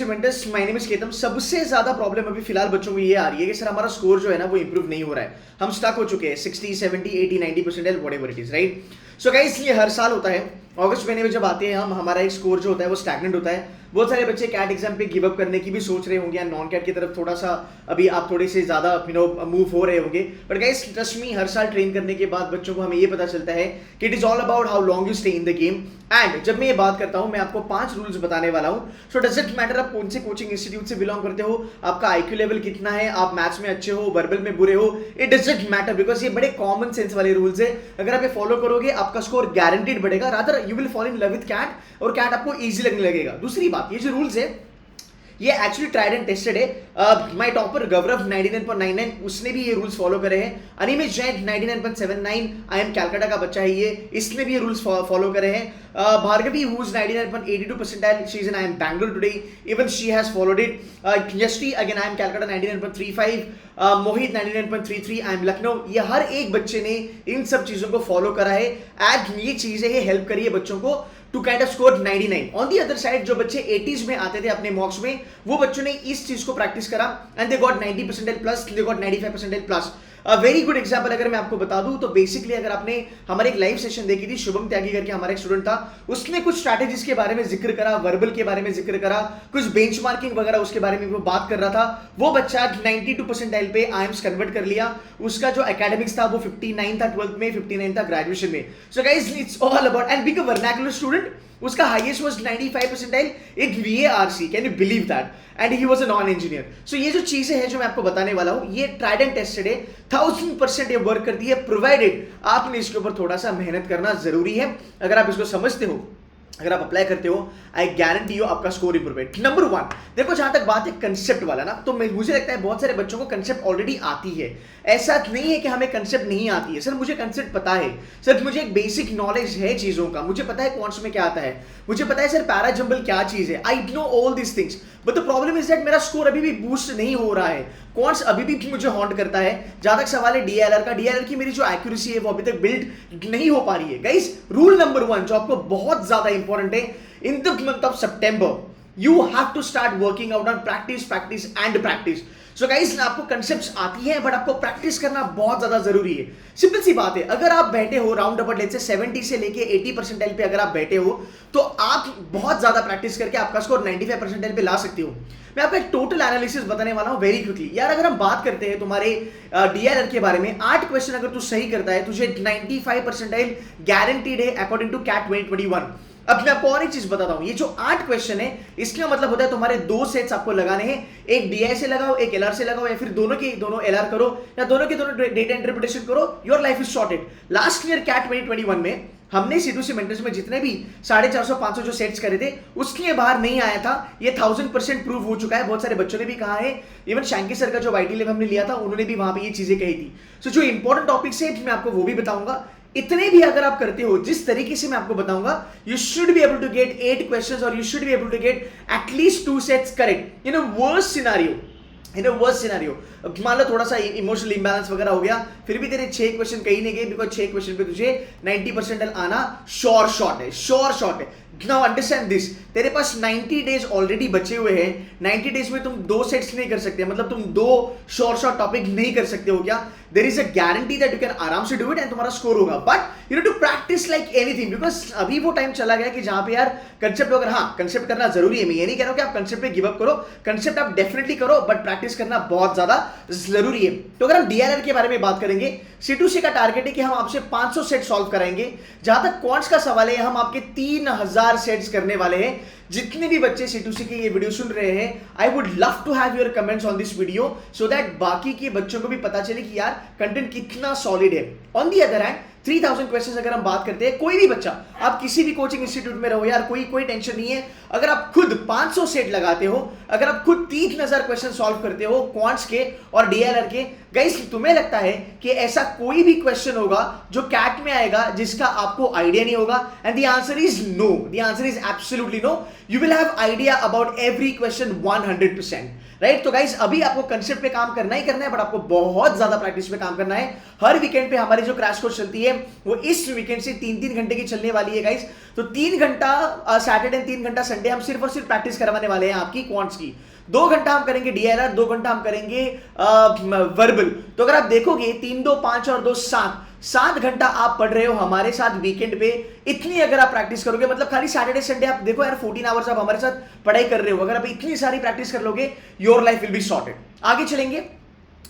My name is Ketan. सबसे ज्यादा problem अभी फिलहाल बच्चों को ये आ रही है कि सर हमारा स्कोर जो है ना वो इंप्रूव नहीं हो रहा है, हम स्टक हो चुके हैं 60 70 80 90% whatever it is, right. So guys ये हर साल होता है अगस्त महीने में जब आते हैं हम, हमारा एक स्कोर जो होता है वो स्टैग्नेंट होता है। बहुत सारे बच्चे कैट एग्जाम पे गिव अप करने की भी सोच रहे होंगे या नॉन कैट की तरफ थोड़ा सा अभी आप थोड़े से ज्यादा मूव हो रहे होंगे। बट गाइस ट्रस्ट मी, हर साल ट्रेन करने के बाद बच्चों को हमें ये पता चलता है कि it is all about how long you stay in the game. And जब मैं ये बात करता हूं मैं आपको 5 रूल्स बताने वाला हूं। सो डज इट मैटर आप कौन से कोचिंग इंस्टीट्यूट से बिलोंग करते हो, आपका आईक्यू लेवल कितना है, आप मैथ्स में अच्छे हो, वर्बल में बुरे हो, इट डजंट मैटर बिकॉज ये बड़े कॉमन सेंस वाले रूल्स है। अगर आप ये फॉलो करोगे आपका स्कोर गारंटीड बढ़ेगा, rather you will fall in love with CAT और कैट आपको इजी लगने लगेगा। दूसरी बात, ये जो रूल्स है ये एक्चुअली ट्राइड एंड टेस्टेड है। माय टॉपर गौरव 99.99 उसने भी ये रूल्स फॉलो करे हैं। अनिमेश जैन 99.79 आई एम कैलकाटा का बच्चा है ये, इसने भी ये रूल्स फॉलो करे हैं। Bhargavi who is 99.82 percentile, she is in IIM Bangalore today, even she has followed it. Yashri again I am Calcutta 99.35, Mohit 99.33 IIM Lucknow. ये हर एक बच्चे ने इन सब चीजों को फॉलो करा है एंड ये चीजें ये हेल्प करी है बच्चों को to kind of score 99। On the other side जो बच्चे 80s में आते थे अपने मॉक्स में, वो बच्चों ने इस चीज को प्रैक्टिस करा and they got 90% plus, they got 95% plus. Very good example अगर मैं आपको बता दूं तो बेसिकली अगर आपने हमारे एक लाइव सेशन देखी थी, शुभम त्यागी करके हमारा एक स्टूडेंट था, उसने कुछ स्ट्रैटेजीज के बारे में जिक्र करा, वर्बल के बारे में जिक्र करा, कुछ बेंचमार्किंग वगैरह उसके बारे में वो बात कर रहा था। वो बच्चा 92 परसेंटाइल पे आईएम्स कन्वर्ट कर लिया। उसका जो एकेडमिक्स था वो 59 था 12th में, 59 था ग्रेजुएशन में। So guys it's all about and being a vernacular student, उसका highest was 95 percentile in VARC, can you believe that, and he was a non engineer. सो ये जो चीजें हैं जो मैं आपको बताने वाला हूं ये ट्राइड एंड टेस्टेड है, 1000% ये वर्क करती है, प्रोवाइडेड आपने इसके ऊपर थोड़ा सा मेहनत करना जरूरी है। अगर आप इसको समझते हो, अगर आप अप्लाई करते हो, आई गारंटी यू आपका स्कोर इंप्रूव है। नंबर 1, देखो जहां तक बात है कंसेप्ट वाला ना, तो मुझे लगता है बहुत सारे बच्चों को कंसेप्ट ऑलरेडी आती है। ऐसा नहीं है कि हमें कंसेप्ट नहीं आती है। सर मुझे कंसेप्ट पता है, सर मुझे एक बेसिक नॉलेज है चीजों का, मुझे पता है क्वांट्स में क्या आता है, मुझे पता है सर पैराजंबल क्या चीज है, I know all this things, but the problem is that मेरा स्कोर अभी भी बूस्ट नहीं हो रहा है, क्वांट्स अभी भी मुझे हॉन्ट करता है। जहां तक सवाल है डीएलआर का, डीएलआर की मेरी जो एक्यूरेसी है वो अभी तक बिल्ड नहीं हो पा रही है। गाइस रूल नंबर 1 जो आपको बहुत ज्यादा इंपॉर्टेंट है, in the month of September you have to start working out on practice practice and practice. So guys आपको कंसेप्ट्स आती है बट आपको प्रैक्टिस करना बहुत ज्यादा जरूरी है। सिंपल सी बात है, अगर आप बैठे हो राउंड अबाउट लेट्स से 70 से लेके 80 परसेंटाइल पे अगर आप बैठे हो तो आप बहुत ज्यादा प्रैक्टिस करके आपका स्कोर 95 परसेंटाइल पे ला सकते हो। मैं आपको एक टोटल एनालिसिस बताने वाला हूं वेरी क्विकली। यार अगर हम बात करते हैं तुम्हारे डीएलआर के बारे में, 8 क्वेश्चन अगर तू सही करता है तुझे 95 परसेंटाइल गारंटीड है अकॉर्डिंग टू कैट 2021। अब मैं आपको और एक चीज बताता हूं, ये जो 8 क्वेश्चन है इसका मतलब होता है तुम्हारे 2 सेट्स आपको लगाने हैं, एक डीआई से लगाओ एक एलआर से लगाओ, या फिर दोनों की दोनों एलआर करो या दोनों की दोनों डेटा इंटरप्रिटेशन करो, your life is sorted. Last year CAT 2021 में हमने C2C मेंटर्स में जितने भी 450-500 जो सेट्स करे थे उसके बाहर नहीं आया था, ये 1000% प्रूव हो चुका है। बहुत सारे बच्चों ने भी कहा है, इवन शैंकी सर का जो वाईटी लेव हमने लिया था उन्होंने भी वहां पे ये चीजें कही थी। सो जो इंपॉर्टेंट टॉपिक्स है मैं आपको वो भी बताऊंगा। इतने भी अगर आप करते हो जिस तरीके से मैं आपको बताऊंगा, you should be able to get 8 questions और you should be able to get at least 2 sets correct in a worst scenario. मान लो थोड़ा सा इमोशनल इंबैलेंस वगैरह हो गया, फिर भी तेरे 6 क्वेश्चन कहीं नहीं गए बिकॉज 6 क्वेश्चन पे तुझे 90% आना श्योर शॉट है। नाउ अंडरस्टैंड दिस, तेरे पास 90 डेज ऑलरेडी बचे हुए हैं। 90 डेज में तुम 2 सेट्स नहीं कर सकते, मतलब तुम 2 श्योर शॉट टॉपिक नहीं कर सकते हो क्या? There is a guarantee that you can आराम से डू इट एंड तुम्हारा स्कोर होगा, but you need to practice like anything because अभी वो टाइम चला गया कि जहां पे यार कंसेप्ट वगैरह, हाँ कंसेप्ट करना जरूरी है, मैं ये नहीं कह रहा हूं कि आप कंसेप्ट पे गिव अप करो, कंसेप्ट आप डेफिनेटली करो बट प्रैक्टिस करना बहुत ज्यादा जरूरी है। तो अगर हम डीआरआर के बारे में बात करेंगे, C2C का टारगेट है कि हम आपसे 500 सेट सॉल्व कराएंगे। जहां तक क्वांट्स का सवाल है, हम आपके 3000 सेट्स करने वाले हैं। जितने भी बच्चे C2C के ये वीडियो सुन रहे हैं, I would love to have your comments on this video so that बाकी के बच्चों को भी पता चले कि यार कंटेंट कितना सॉलिड है। On the other hand 3000 questions अगर हम बात करते हैं, कोई भी बच्चा, आप किसी भी कोचिंग इंस्टीट्यूट में रहो यार, कोई टेंशन नहीं है। अगर आप खुद 500 सेट लगाते हो, अगर आप खुद 3000 क्वेश्चन सॉल्व करते हो क्वांट्स के और डीएलआर के, गाइस तुम्हें लगता है कि ऐसा कोई भी क्वेश्चन होगा जो कैट में आएगा जिसका आपको आइडिया नहीं होगा? And the answer is no, the answer is absolutely no. You will have idea about every question 100%, right? तो गाइस अभी आपको कंसेप्ट पे काम करना ही करना है, बट आपको बहुत ज्यादा प्रैक्टिस पे काम करना है। हर वीकेंड पे हमारी जो क्रैश कोर्स चलती है वो इस वीकेंड से 3-3 घंटे की चलने वाली है गाइस। तो 3 घंटा सैटरडे, 3 घंटा संडे हम सिर्फ और सिर्फ प्रैक्टिस करवाने वाले हैं आपकी क्वांट्स की। 2 घंटा हम करेंगे डीएलआर, 2 घंटा हम करेंगे वर्बल। तो अगर आप देखोगे 3, 2, 5 और 2, 7 घंटा आप पढ़ रहे हो हमारे साथ वीकेंड पे। इतनी अगर आप प्रैक्टिस करोगे, मतलब खाली सैटरडे संडे आप देखो यार 14 आवर्स आप हमारे साथ पढ़ाई कर रहे हो, अगर आप इतनी सारी प्रैक्टिस कर लोगे your life will be sorted. आगे चलेंगे,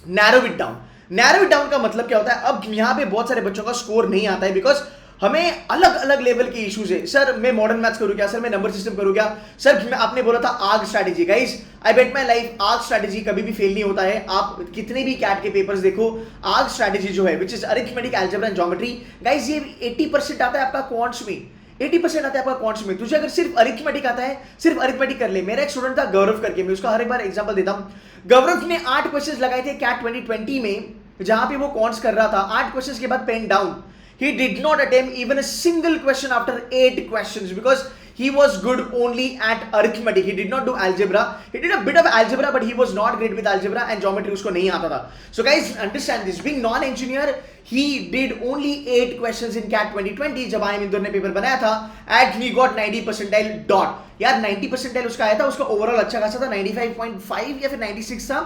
narrow it down. Narrow it down का मतलब क्या होता है? अब यहां पे बहुत सारे बच्चों का स्कोर नहीं आता है बिकॉज हमें अलग अलग लेवल के इश्यूज है। सर मैं मॉडर्न मैथ्स करूं क्या? सर मैं नंबर सिस्टम करूं क्या? सर आपने बोला था arg strategy. Guys I bet my life arg strategy कभी भी फेल नहीं होता है। आप कितने भी कैट के पेपर्स देखो, आर्ग स्ट्रैटेजी जो है which is arithmetic, algebra and geometry, guys ये 80% आता है आपका क्वांट्स में। 80% आता है आपका क्वांट्स में। तुझे अगर सिर्फ अरिथमेटिक आता है, सिर्फ अरिथमेटिक कर ले। मेरा एक स्टूडेंट था गौरव करके, मैं उसका हर एक बार एग्जांपल देता हूं। गौरव ने 8 क्वेश्चंस लगाए थे कैट 2020 में, जहां पे वो क्वांट्स कर रहा था। 8 क्वेश्चंस के बाद pen down. He did not attempt even a single question after 8 questions because he was good only at arithmetic. He did not do algebra. He did a bit of algebra, but he was not great with algebra and geometry. उसको नहीं आता था. So guys, understand this. Being non-engineer, he did only 8 questions in CAT 2020 जब IIM Indore ने paper बनाया था, and he got 90 percentile dot. यार 90 percentile उसका आया था, उसका ओवरऑल अच्छा खासा था, 95.5 या फिर 96 था।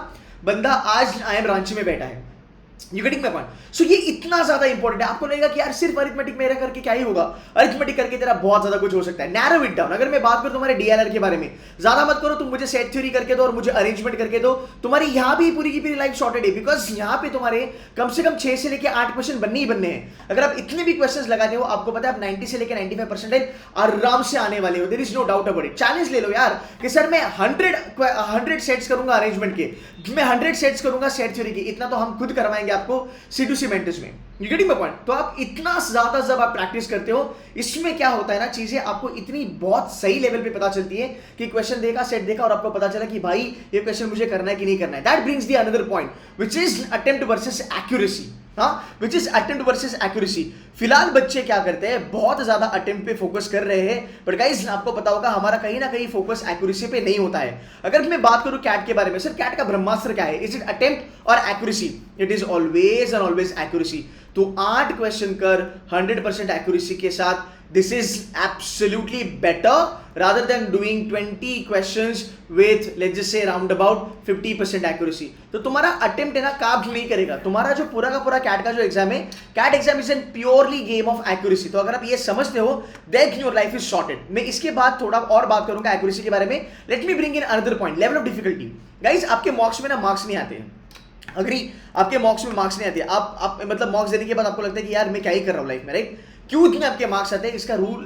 बंदा आज IIM रांची में बैठा है। You getting my point? So ये इतना ज्यादा इंपॉर्टेंट है। आपको लगेगा कि यार सिर्फ अरिथमेटिक मेरा करके क्या ही होगा? अरिथमेटिक करके तेरा बहुत ज्यादा कुछ हो सकता है। Narrow it down. अगर मैं बात करूं तुम्हारे डीएलआर के बारे में, ज्यादा मत करो, तुम मुझे सेट थ्योरी करके दो और मुझे अरेंजमेंट करके दो। तुम्हारी यहां भी पूरी की पूरी लाइफ सॉर्टेड है बिकॉज यहां पे तुम्हारे कम से कम 6 से लेके 8 क्वेश्चन बनने ही बनने हैं। अगर आप इतने भी क्वेश्चन लगाते हो, आपको पता है आप 90 से लेकर 95% आराम से आने वाले हो। There is no doubt about it. Challenge ले लो यार कि सर मैं 100 सेट्स करूंगा अरेंजमेंट के, मैं 100 सेट्स करूंगा सेट थ्योरी के। इतना तो हम खुद करवाएंगे आपको C2C मेंटर्स में। You getting my point? तो आप इतना ज्यादा जब आप प्रैक्टिस करते हो, इसमें क्या होता है ना, चीजें आपको इतनी बहुत सही लेवल पे पता चलती है कि क्वेश्चन देखा, सेट देखा और आपको पता चला कि भाई ये क्वेश्चन मुझे करना है कि नहीं करना है। That brings the another point which is attempt versus accuracy. Which is attempt versus accuracy. फिलहाल बच्चे क्या करते हैं, बहुत ज्यादा अटेम्प्ट पे फोकस कर रहे हैं, बट गाइस आपको पता होगा हमारा कहीं ना कहीं फोकस एक्यूरेसी पे नहीं होता है। अगर मैं बात करूं कैट के बारे में, सर कैट का ब्रह्मास्त्र क्या है? इज इट अटेम्प्ट और accuracy? It is always and always accuracy. तो 8 क्वेश्चन कर 100% एक्यूरेसी के साथ, this is absolutely better rather than doing 20 questions with let's just say round about 50% accuracy। तो तुम्हारा अटेम्प्ट है ना काम नहीं करेगा। तुम्हारा जो पूरा का पूरा कैट का जो एग्जाम है, CAT exam is an purely game of accuracy. तो अगर आप ये समझते हो, then your life is sorted. मैं इसके बाद थोड़ा और बात करूंगा एक्यूरेसी के बारे में। Let me bring in another point, level of difficulty. Guys आपके मॉक्स में ना मार्क्स नहीं आते हैं। अग्री, आपके मॉक्स में मार्क्स नहीं आते। आप मतलब मॉक्स देने के बाद आपको लगता है कि यार मैं क्या ही कर रहा हूँ लाइफ में, राइट? क्यों इतने आपके मार्क्स आते हैं?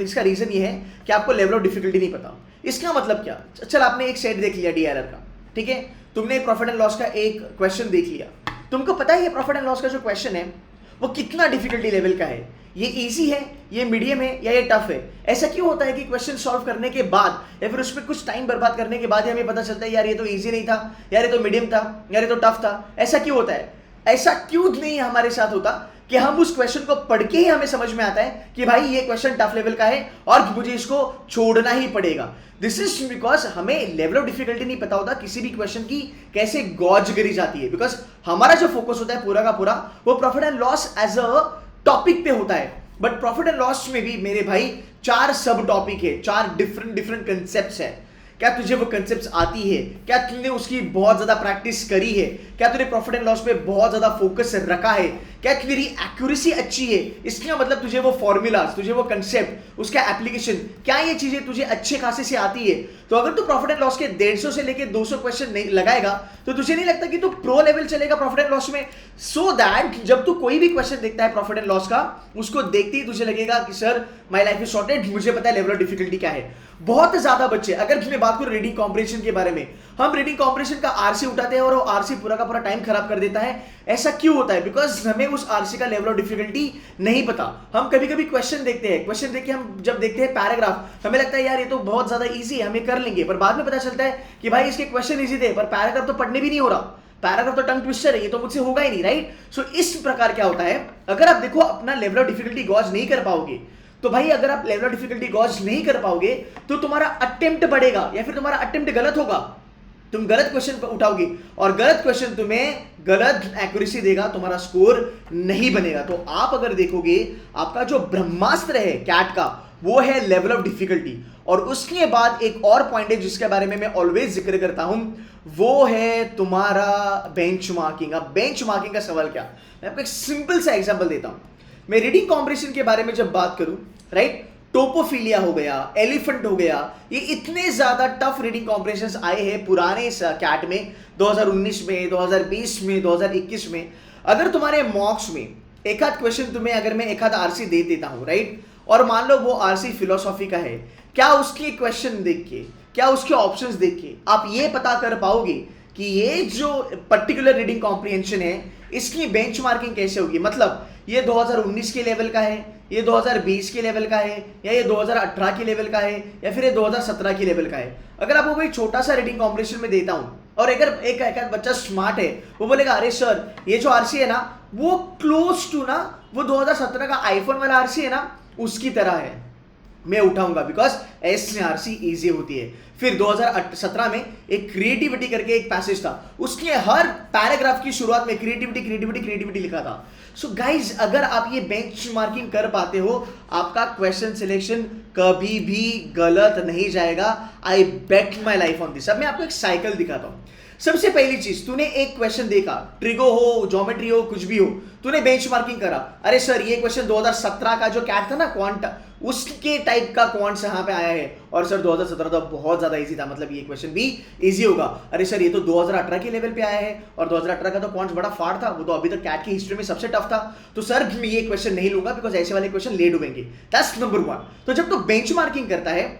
इसका रीजन ये है कि आपको लेवल ऑफ डिफिकल्टी नहीं पता। इसका मतलब क्या? चल आपने एक सेट देख लिया डीआरआर का, ठीक है, तुमने प्रॉफिट एंड लॉस का एक क्वेश्चन देख लिया। तुमको पता है ये प्रॉफिट एंड लॉस का जो क्वेश्चन है वो कितना डिफिकल्टी लेवल का है? ये इजी है, ये मीडियम है या ये टफ है? ऐसा क्यों होता है कि क्वेश्चन सॉल्व करने के बाद या फिर उस पर कुछ टाइम बर्बाद करने के बाद हमें पता चलता है यार ये तो इजी नहीं था, यार ये तो मीडियम था, यार ये तो टफ था? ऐसा क्यों होता है? ऐसा क्यों नहीं हमारे साथ होता कि हम उस क्वेश्चन को पढ़ के ही हमें समझ में आता है कि भाई ये क्वेश्चन टफ लेवल का है और मुझे इसको छोड़ना ही पड़ेगा। दिस इज बिकॉज हमें लेवल ऑफ डिफिकल्टी नहीं पता होता किसी भी क्वेश्चन की कैसे गॉज करी जाती है। बिकॉज हमारा जो फोकस होता है पूरा का पूरा वो profit and loss as a topic पे होता है। बट प्रॉफिट एंड लॉस में भी मेरे भाई 4 सब टॉपिक है, 4 डिफरेंट कंसेप्ट्स है। क्या तुझे वो कंसेप्ट्स आती है? क्या तूने उसकी बहुत ज्यादा प्रैक्टिस करी है? क्या तूने प्रॉफिट एंड लॉस पे बहुत ज्यादा फोकस रखा है? क्या तेरी एक्यूरेसी अच्छी है? इसका मतलब तुझे वो फॉर्मूलाज, तुझे वो कंसेप्ट, उसका एप्लीकेशन, क्या ये चीजें तुझे अच्छे खासे से आती है? तो अगर तू प्रॉफिट एंड लॉस के 150 से लेके 200 क्वेश्चन नहीं लगाएगा तो तुझे नहीं लगता कि तू प्रो लेवल चलेगा प्रॉफिट एंड लॉस में? सो दैट जब तू कोई भी क्वेश्चन देखता है प्रॉफिट एंड लॉस का, उसको देखते ही तुझे लगेगा कि sir my life is sorted, मुझे पता है लेवल ऑफ डिफिकल्टी क्या है। बहुत ज्यादा बच्चे, अगर मैं बात करूं रीडिंग कॉम्प्रिहेंशन के बारे में, हम रीडिंग कॉम्प्रिहेंशन का आरसी उठाते हैं और वो आरसी पूरा का पूरा टाइम खराब कर देता है। ऐसा क्यों होता है? बिकॉज हमें उस आरसी का लेवल ऑफ डिफिकल्टी नहीं पता। हम कभी कभी क्वेश्चन देखते हैं, क्वेश्चन देख के हम जब देखते हैं पैराग्राफ, हमें लगता है यार ये तो बहुत ज्यादा इजी है, हमें कर लेंगे, पर बाद में पता चलता है कि भाई इसके क्वेश्चन इजी थे पर पैराग्राफ तो पढ़ने भी नहीं हो रहा। पैराग्राफ तो टंग ट्विस्टर है, ये तो मुझसे होगा ही नहीं, राइट? सो इस प्रकार क्या होता है, अगर आप देखो अपना लेवल ऑफ डिफिकल्टी गॉज नहीं कर पाओगे, तो भाई अगर आप लेवल ऑफ डिफिकल्टी गॉज नहीं कर पाओगे तो तुम्हारा अटेम्प्ट बढ़ेगा या फिर तुम्हारा अटेम्प्ट गलत होगा, तुम गलत क्वेश्चन उठाओगे और गलत क्वेश्चन तुम्हें गलत एक्यूरेसी देगा, तुम्हारा स्कोर नहीं बनेगा। तो आप अगर देखोगे आपका जो ब्रह्मास्त्र है कैट का वो है लेवल ऑफ डिफिकल्टी। और उसके बाद एक और पॉइंट है जिसके बारे में मैं ऑलवेज जिक्र करता हूं, वो है तुम्हारा बेंचमार्किंग। अब बेंचमार्किंग का सवाल क्या, मैं आपको एक सिंपल सा एग्जांपल देता हूं। मैं रीडिंग कॉम्प्रिहेंशन के बारे में जब बात करूं, राइट, टोपोफिलिया हो गया, एलिफेंट हो गया, ये इतने ज्यादा टफ रीडिंग कॉम्प्रिहेंशन आए हैं पुराने कैट में 2019 में, 2020 में, 2021 में। अगर तुम्हारे मॉक्स में एक आध क्वेश्चन तुम्हें अगर मैं एक आध आरसी दे देता हूं, राइट, और मान लो वो आरसी फिलोसॉफी का है, क्या उसके क्वेश्चन देख के, क्या उसके ऑप्शंस देख के आप ये पता कर पाओगे कि ये जो पर्टिकुलर रीडिंग कॉम्प्रिहेंशन है इसकी बेंचमार्किंग कैसे होगी? मतलब ये 2019 के लेवल का है, ये 2020 के लेवल का है, या ये 2018 के लेवल का है, या फिर ये 2017 के लेवल का है। अगर आपको कोई छोटा सा रीडिंग कॉम्प्रिहेंशन में देता हूं और अगर एक बच्चा स्मार्ट है, वो बोलेगा अरे सर ये जो आरसी है ना वो क्लोज टू ना वो 2017 का आईफोन वाला आरसी है ना उसकी तरह है, मैं उठाऊंगा बिकॉज एस में आरसी इजी होती है। फिर 2017 में एक क्रिएटिविटी करके एक पैसेज था, उसके हर पैराग्राफ की शुरुआत में क्रिएटिविटी क्रिएटिविटी क्रिएटिविटी लिखा था। सो गाइज अगर आप ये बेंचमार्किंग कर पाते हो, आपका क्वेश्चन सिलेक्शन कभी भी गलत नहीं जाएगा। आई bet my life on this. अब मैं आपको एक साइकिल दिखाता हूं। सबसे पहली चीज, तूने एक क्वेश्चन देखा, ट्रिगो हो, ज्योमेट्री हो, कुछ भी हो, तूने बेंचमार्किंग करा, अरे सर ये क्वेश्चन 2017 का जो कैट था ना क्वांट, उसके टाइप का क्वांट्स यहाँ पे आया है, और सर 2017 तो बहुत ज्यादा इजी था, मतलब ये क्वेश्चन भी इजी होगा। अरे सर ये तो 2018 के लेवल पे आया है और 2018 का तो क्वांट्स बड़ा फाड़ था, वो तो अभी तक कैट की हिस्ट्री में सबसे टफ था, तो सर मैं ये क्वेश्चन नहीं लूंगा बिकॉज ऐसे वाले क्वेश्चन ले डूबेंगे। That's number 1। तो जब तू बेंचमार्किंग करता है,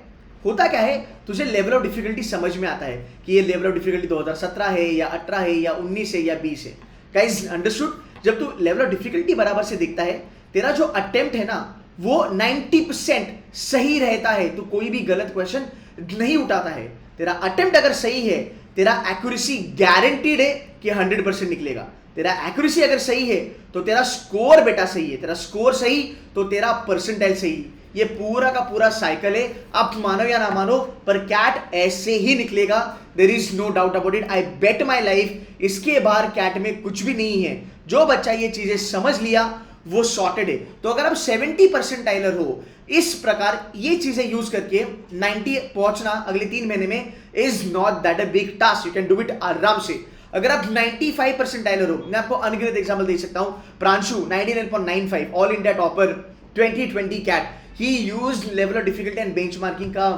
होता क्या है, तुझे लेवल ऑफ डिफिकल्टी समझ में आता है कि ये लेवल ऑफ डिफिकल्टी 2017 है या 18 है या 19 है या 20 है। Guys understood? जब तू लेवल ऑफ डिफिकल्टी बराबर से दिखता है, तेरा जो अटेम्प्ट है ना वो 90% सही रहता है, तो कोई भी गलत क्वेश्चन नहीं उठाता है। तेरा अटेम्प्ट अगर सही है, तेरा एक्यूरेसी गारंटीड है कि 100% निकलेगा। तेरा एक्यूरेसी अगर सही है तो तेरा स्कोर बेटा सही है, तेरा स्कोर सही तो तेरा परसेंटाइल सही। ये पूरा का पूरा साइकिल है, आप मानो या ना मानो, पर कैट ऐसे ही निकलेगा, there is no doubt about it. I bet my life इसके बाहर कैट में कुछ भी नहीं है। जो बच्चा ये चीजें समझ लिया वो सॉर्टेड है। तो अगर आप 70 परसेंटाइलर हो, इस प्रकार ये चीजें यूज करके 90 पहुंचना अगले 3 महीने में is not that a big task, you can do it आराम से। अगर आप 95 परसेंटाइलर हो, मैं आपको अनगिनत एग्जांपल दे सकता हूं। Pranshu 99.95 all India topper 2020 CAT, he used level of difficulty and benchmarking का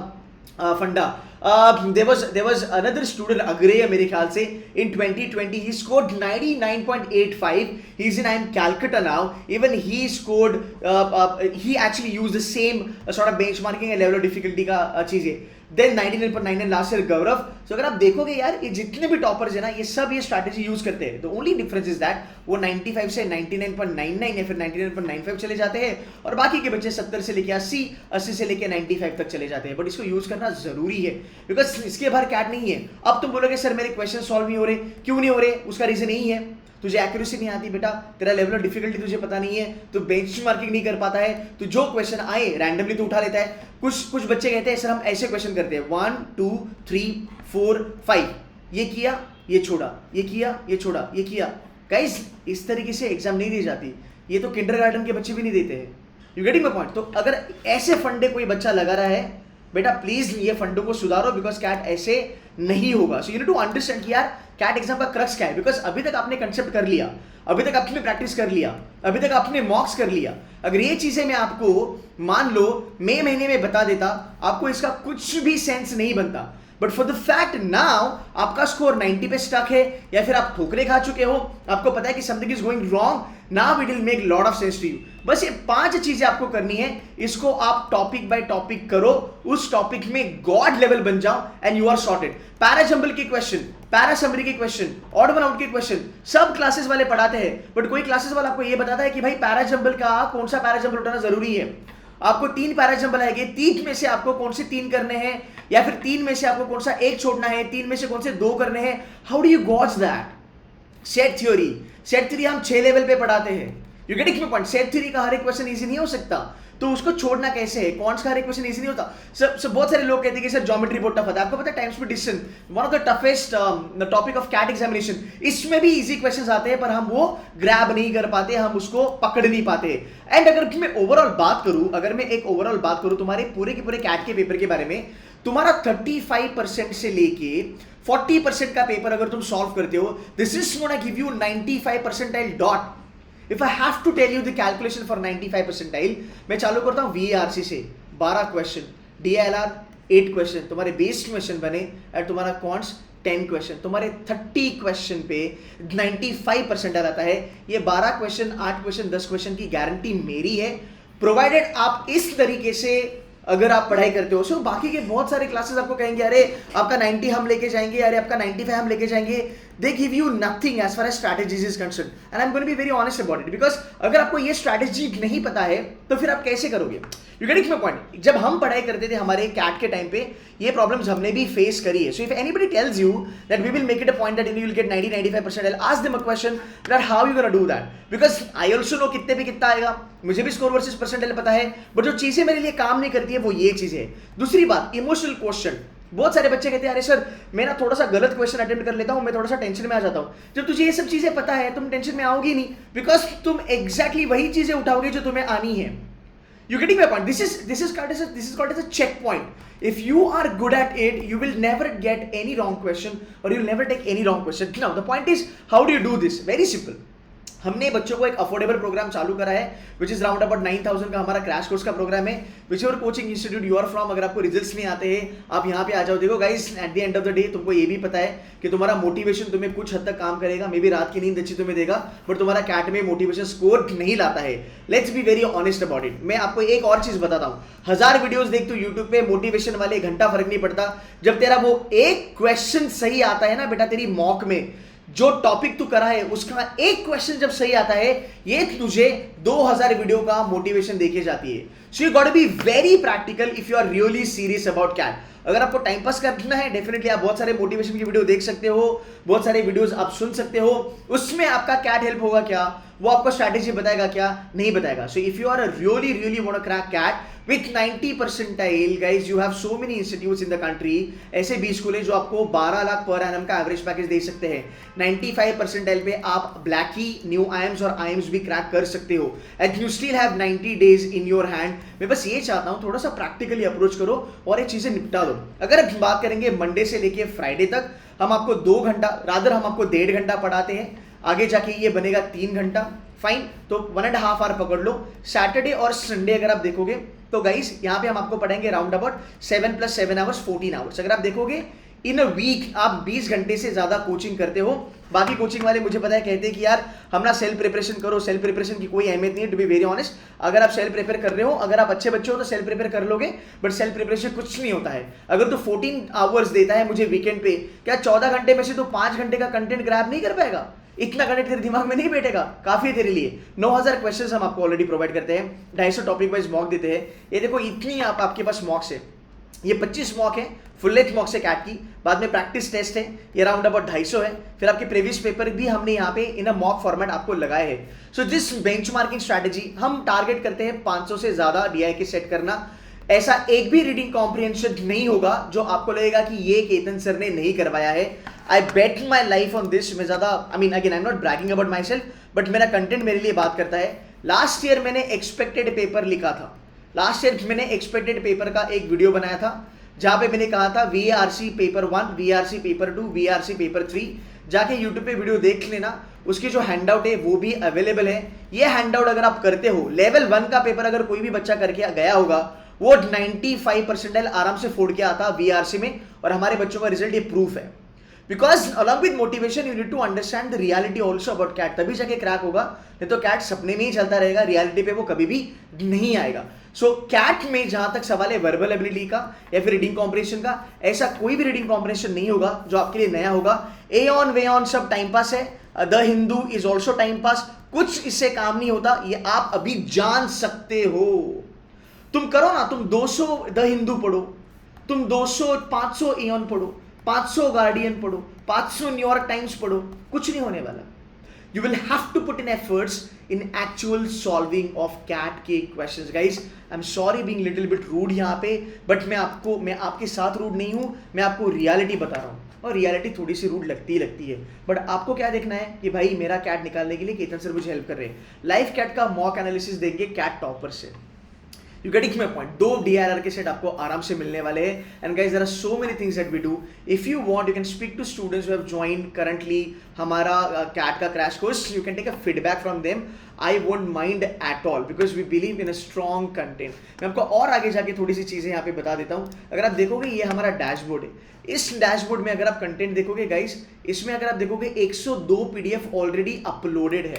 फंडा। there was another student अग्रे मेरे ख्याल से in 2020 he scored 99.85, he's in IIM Calcutta now, even he scored he actually used the same sort of benchmarking and level of difficulty का चीजें। Then 99.99 last year गौरव। सो अगर आप देखोगे यार ये जितने भी टॉपर्स है ना ये सब ये स्ट्रैटेजी यूज करते हैं। The only difference is that वो 95 से 99.99 या फिर 99.95 चले जाते हैं और बाकी के बच्चे 70 से लेके 80, 80 से लेके 95 तक चले जाते हैं। बट इसको यूज करना जरूरी है बिकॉज इसके बाहर कैट नहीं है। अब तुम बोलोगे सर मेरे क्वेश्चन सॉल्व नहीं हो रहे, क्यों नहीं हो रहे? उसका रीजन यही है, तुझे एक्यूरेसी नहीं आती बेटा, तेरा लेवल ऑफ डिफिकल्टी तुझे पता नहीं है, तो बेंचमार्किंग नहीं कर पाता है, तो जो क्वेश्चन आए रैंडमली तो उठा लेता है। कुछ बच्चे कहते हैं सर हम ऐसे क्वेश्चन करते हैं 1 2 3 4 5, ये किया ये छोड़ा, ये किया ये छोड़ा, ये किया। गाइस इस तरीके से एग्जाम नहीं दी जाती, ये तो किंडरगार्टन के बच्चे भी नहीं देते हैं। You getting my point? तो अगर ऐसे फंडे कोई बच्चा लगा रहा है बेटा, प्लीज ये फंडों को सुधारो बिकॉज कैट ऐसे नहीं होगा। So you need to understand कि यार कैट एग्जाम का क्रक्स क्या है। बिकॉज अभी तक आपने कंसेप्ट कर लिया, अभी तक आपने प्रैक्टिस कर लिया, अभी तक आपने मॉक्स कर लिया। अगर ये चीजें मैं आपको मान लो मई महीने में बता देता, आपको इसका कुछ भी सेंस नहीं बनता। But for the fact now आपका स्कोर 90 पे स्टक है या फिर आप ठोकरे खा चुके हो, आपको पता है कि something is going wrong, now it will make lot of sense to you. बस ये 5 चीजें आपको करनी है, इसको आप टॉपिक बाय टॉपिक करो, उस टॉपिक में गॉड लेवल बन जाओ and you are sorted. Para jumble के क्वेश्चन, पैरा समरी के क्वेश्चन, ऑड वन आउट के क्वेश्चन सब क्लासेस वाले पढ़ाते हैं। बट कोई क्लासेस वाला आपको ये बताता है कि भाई पैरा जंबल का कौन सा पैरा जंबल उठाना जरूरी है। आपको 3 पैरा जंबल आएंगे, 3 में से आपको कौन से 3 करने हैं, या फिर 3 में से आपको कौन सा 1 छोड़ना है, 3 में से कौन से 2 करने हैं। How do you gauge that? Set theory हम 6 लेवल पे पढ़ाते हैं। You getting my point? Set theory का हर एक क्वेश्चन इजी नहीं हो सकता, तो उसको छोड़ना कैसे है? कॉन्स का हर एक क्वेश्चन इजी नहीं होता। सब बहुत सारे लोग कहते हैं कि सर ज्योमेट्री बहुत टफ होता है। आपको पता है टाइम्स पे distance one of the toughest topic of CAT examination, इसमें भी इजी क्वेश्चंस आते हैं पर हम वो ग्रैब नहीं कर पाते, हम उसको पकड़ नहीं पाते। एंड अगर मैं ओवरऑल बात करूं तुम्हारे पूरे के पूरे कैट के पेपर के बारे में, तुम्हारा 35% से लेके 40% का पेपर अगर तुम सॉल्व करते हो, this is gonna give you 95 percentile dot. If I have to tell you the calculation for 95 percentile, मैं चालू करता हूँ VARC से 12 क्वेश्चन, DILR 8 क्वेश्चन, तुम्हारे बेस्ड क्वेश्चन बने और तुम्हारा कॉन्स 10 क्वेश्चन, तुम्हारे 30 क्वेश्चन पे 95 परसेंटाइल आता है। ये 12 क्वेश्चन, 8 क्वेश्चन, 10 क्वेश्चन की गारंटी मेरी है, प्रोवाइडेड आप इस तरीके से अगर आप पढ़ाई करते हो। सो बाकी के बहुत सारे क्लासेस आपको कहेंगे अरे आपका 90 हम लेके जाएंगे, अरे आपका 95 हम लेके जाएंगे। They give you nothing as far as strategies is concern, and I am going to be very honest about it, because अगर आपको ये स्ट्रैटेजी नहीं पता है तो फिर आप कैसे करोगे? You getting my point? जब हम पढ़ाई करते थे हमारे कैट के टाइम पे, ये प्रॉब्लम्स हमने भी फेस करी है। So if anybody tells you that we will make it a point that you will get 90-95%, I will ask them a question that how you gonna do that, because I also know कितने पे कितना आएगा, मुझे भी score versus percentile पता है, but जो चीजें मेरे लिए काम नहीं करती है वो ये चीजें है। दूसरी बात, इमोशनल क्वेश्चन। बहुत सारे बच्चे कहते हैं अरे सर मैं ना थोड़ा सा गलत क्वेश्चन अटेम्प्ट कर लेता हूं, मैं थोड़ा सा टेंशन में आ जाता हूं। जब तुझे ये सब चीजें पता है तुम टेंशन में आओगी नहीं, बिकॉज तुम एग्जैक्टली वही चीजें उठाओगे जो तुम्हें आनी है। You getting my point? This is called as a checkpoint. If you are good at it, you will never get any wrong question, or you will never take any wrong question. Now the point is, how do you do this? Very simple. हमने बच्चों को एक affordable programme चालू करा है, which is round about 9,000 का हमारा crash course का प्रोग्राम है। Whichever coaching institute you are from, अगर आपको रिजल्ट्स नहीं आते हैं आप यहाँ पे आ जाओ। देखो guys, at the end of the day तुमको ये भी पता है कि तुम्हारा मोटिवेशन तुम्हें कुछ हद तक काम करेगा, मे बी रात की नींद अच्छी तुम्हें देगा, बट तुम्हारा कैट में मोटिवेशन स्कोर नहीं लाता है। Let's be very honest about it. मैं आपको एक और चीज बताता हूँ, 1000 वीडियोस देख तू यूट्यूब पे मोटिवेशन वाले, घंटा फर्क नहीं पड़ता। जब तेरा वो एक क्वेश्चन सही आता है ना बेटा, तेरी मॉक में जो टॉपिक तू करा है उसका एक क्वेश्चन जब सही आता है, ये तुझे 2000 वीडियो का मोटिवेशन देके जाती है। So you got to be very practical if you are really serious about CAT. अगर आपको टाइम पास करना है, डेफिनेटली आप बहुत सारे मोटिवेशन की वीडियो देख सकते हो, बहुत सारे वीडियोस आप सुन सकते हो, उसमें आपका कैट हेल्प होगा क्या, वो आपको स्ट्रैटेजी बताएगा क्या, नहीं बताएगा। So if you are really want to crack CAT with 90 percentile, guys, you have so many institutes in the country. ऐसे 20 स्कूल हैं जो आपको 12 लाख पर एनम का एवरेज पैकेज दे सकते हैं। 95 परसेंटाइल पे आप ब्लैकी, न्यू आईएम्स और आईएम्स भी क्रैक कर सकते हो, and you still have 90 days in your hand. मैं बस ये चाहता हूँ थोड़ा सा प्रैक्टिकली अप्रोच करो और ये चीजें निपटा दो। अगर हम बात करेंगे मंडे से लेके फ्राइडे तक, हम आपको 2 घंटा, रादर हम आपको 1.5 घंटा पढ़ाते हैं, आगे जाके ये बनेगा 3 घंटा, फाइन, तो 1.5 आवर पकड़ लो। सैटरडे और संडे अगर आप देखोगे तो गाइस यहाँ पे हम आपको पढ़ाएंगे राउंड अबाउट 7 + 7 आवर्स 14 आवर्स। अगर आप देखोगे इन अ वीक आप 20 घंटे से ज्यादा कोचिंग करते हो। बाकी कोचिंग वाले मुझे पता है कहते हैं कि यार हम ना सेल्फ प्रिपरेशन करो, सेल्फ प्रिपरेशन की कोई अहमियत नहीं है। टू बी वेरी ऑनेस्ट, अगर आप सेल्फ प्रिपेयर कर रहे हो, अगर आप अच्छे बच्चे हो तो सेल्फ प्रिपेयर कर लोगे, बट सेल्फ प्रिपरेशन कुछ नहीं होता है। अगर तू 14 आवर्स देता है मुझे वीकेंड पे, क्या 14 घंटे में से तो 5 घंटे का कंटेंट ग्रैब नहीं कर पाएगा? इतना कंटेंट तेरे दिमाग में नहीं बैठेगा, काफी है तेरे लिए। 9000 क्वेश्चंस हम आपको ऑलरेडी प्रोवाइड करते हैं, 250 टॉपिक वाइज मॉक देते हैं। ये देखो इतनी आपके पास मॉक्स है, ये 25 मॉक है, फुल लेंथ मॉक्स है कैट की, बाद में प्रैक्टिस टेस्ट है, ये राउंड अबाउट 250 है, फिर आपके प्रीवियस पेपर भी हमने यहाँ पे इन अ मॉक फॉर्मेट आपको लगाए हैं। सो दिस बेंचमार्किंग स्ट्रैटेजी हम टारगेट करते हैं 500 से ज्यादा DI सेट करना। ऐसा एक भी रीडिंग कॉम्प्रिहेंशन नहीं होगा जो आपको लगेगा कि ये केतन सर ने नहीं करवाया है। आई bet my life on this. मैं ज्यादा again I am not bragging about my self, but मेरा कंटेंट मेरे लिए बात करता है। लास्ट ईयर मैंने एक्सपेक्टेड पेपर लिखा था, लास्ट ईयर मैंने एक्सपेक्टेड पेपर का एक वीडियो बनाया था जहां पे मैंने कहा था VARC paper 1, VARC paper 2, VARC paper 3। जाके यूट्यूब पे वीडियो देख लेना, उसकी जो हैंडआउट है वो भी अवेलेबल है। ये हैंडआउट अगर आप करते हो, लेवल 1 का पेपर अगर कोई भी बच्चा करके गया होगा वो 95 परसेंटाइल आराम से फोड़ के आता VARC में, और हमारे बच्चों का रिजल्ट ये प्रूफ है। Because along with motivation you need to understand the reality also about CAT, तभी जाके क्रैक होगा, नहीं तो कैट सपने में ही चलता रहेगा, रियलिटी पे वो कभी भी नहीं आएगा। सो कैट में जहां तक सवाल है वर्बल एबिलिटी का या फिर रीडिंग कॉम्प्रिहेंशन का, ऐसा कोई भी रीडिंग कॉम्प्रिहेंशन नहीं होगा जो आपके लिए नया होगा। ए ऑन वे ऑन सब टाइम पास है, the Hindu is also time pass, कुछ इससे काम नहीं होता, ये आप अभी जान सकते हो। तुम करो ना, तुम 200 द हिंदू पढ़ो, तुम 500 एऑन पढ़ो, 500 गार्डियन पढ़ो, 500 न्यूयॉर्क टाइम्स पढ़ो, कुछ नहीं होने वाला। You will have to put in efforts in actual solving of CAT के questions. Guys, I'm sorry being little bit rude यहाँ पे, but मैं आपके साथ rude नहीं हूँ, मैं आपको reality बता रहा हूँ, और रियलिटी थोड़ी सी रूड लगती है, बट आपको क्या देखना है कि भाई मेरा कैट निकालने के लिए केतन सर मुझे हेल्प कर रहे हैं. लाइव कैट का मॉक एनालिसिस देंगे कैट टॉपर से. You getting my point. 2 DRR के सेट आपको आराम से मिलने वाले हैं. And guys there are so many things that we do. If you want you can speak to students who have joined currently हमारा कैट का crash course. You can take a feedback from them. I won't mind at all because we believe in a strong content. मैं आपको और आगे जाके थोड़ी सी चीजें यहाँ पे बता देता हूँ. अगर आप देखोगे ये हमारा डैशबोर्ड है. इस डैशबोर्ड में अगर आप कंटेंट देखोगे गाइस, इसमें अगर आप देखोगे 102 PDF ऑलरेडी अपलोडेड है.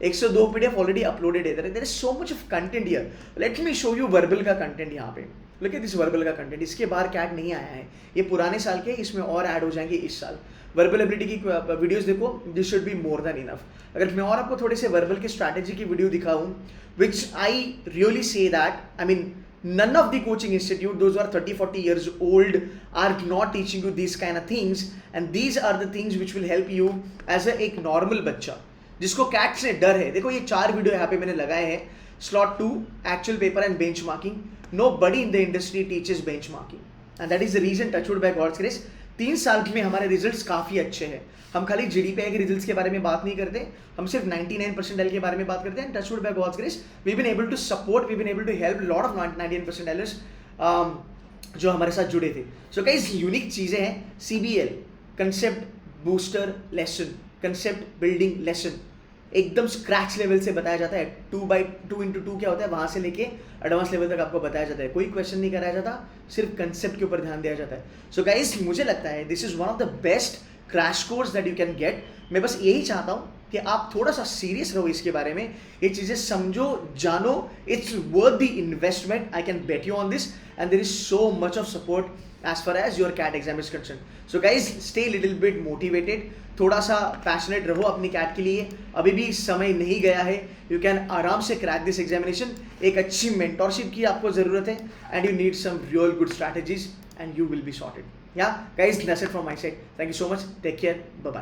102 PDF ऑलरेडी अपलोडेड है. There is so much of content here. Let me show you verbal का कंटेंट यहाँ पे. लुक एट दिस वर्बल का कंटेंट. इसके बाहर कैट नहीं आया है, ये पुराने साल के, इसमें और ऐड हो जाएंगे इस साल. वर्बल एबिलिटी की वीडियोस देखो, this should be more than enough. अगर मैं और आपको थोड़े से वर्बल की स्ट्रैटेजी की वीडियो दिखाऊं, which I really say that, I mean none of the coaching institute, those who are 30-40 years old, are not teaching you these kind of things, and these are the things which will help you as एक normal बच्चा जिसको cat से डर है. देखो ये 4 video यहाँ पे मैंने लगाए हैं. Slot 2, actual paper and benchmarking. Nobody in the industry teaches benchmarking, and that is the reason, touchwood by God's grace, 3 साल में हमारे रिजल्ट्स काफ़ी अच्छे हैं. हम खाली GDPI के रिजल्ट्स के बारे में बात नहीं करते, हम सिर्फ 99% के बारे में बात करते हैं. Touchwood by God's grace we been able to support, we been able to help lot of 99% जो हमारे साथ जुड़े थे. सो गाइस यूनिक चीज़ें हैं. CBL concept booster lesson, concept building lesson एकदम स्क्रैच लेवल से बताया जाता है. 2x2 क्या होता है वहाँ से लेके एडवांस लेवल तक आपको बताया जाता है. कोई क्वेश्चन नहीं कराया जाता, सिर्फ कंसेप्ट के ऊपर ध्यान दिया जाता है. सो गाइस मुझे लगता है this is one of the best crash course that you can get. मैं बस यही चाहता हूँ कि आप थोड़ा सा सीरियस रहो इसके बारे में, ये चीज़ें समझो, जानो. It's worth the investment. I can bet you on this, and there is so much of support as far as your CAT exam is concerned. So guys, stay little bit motivated. थोड़ा सा passionate रहो अपनी cat के लिए. अभी भी समय नहीं गया है. यू कैन आराम से क्रैक दिस एग्जामिनेशन. एक अच्छी मेंटोरशिप की आपको ज़रूरत है, and you need some real good strategies, and you will be sorted. Yeah guys, that's it from my side. Thank you so much. Take care. Bye bye.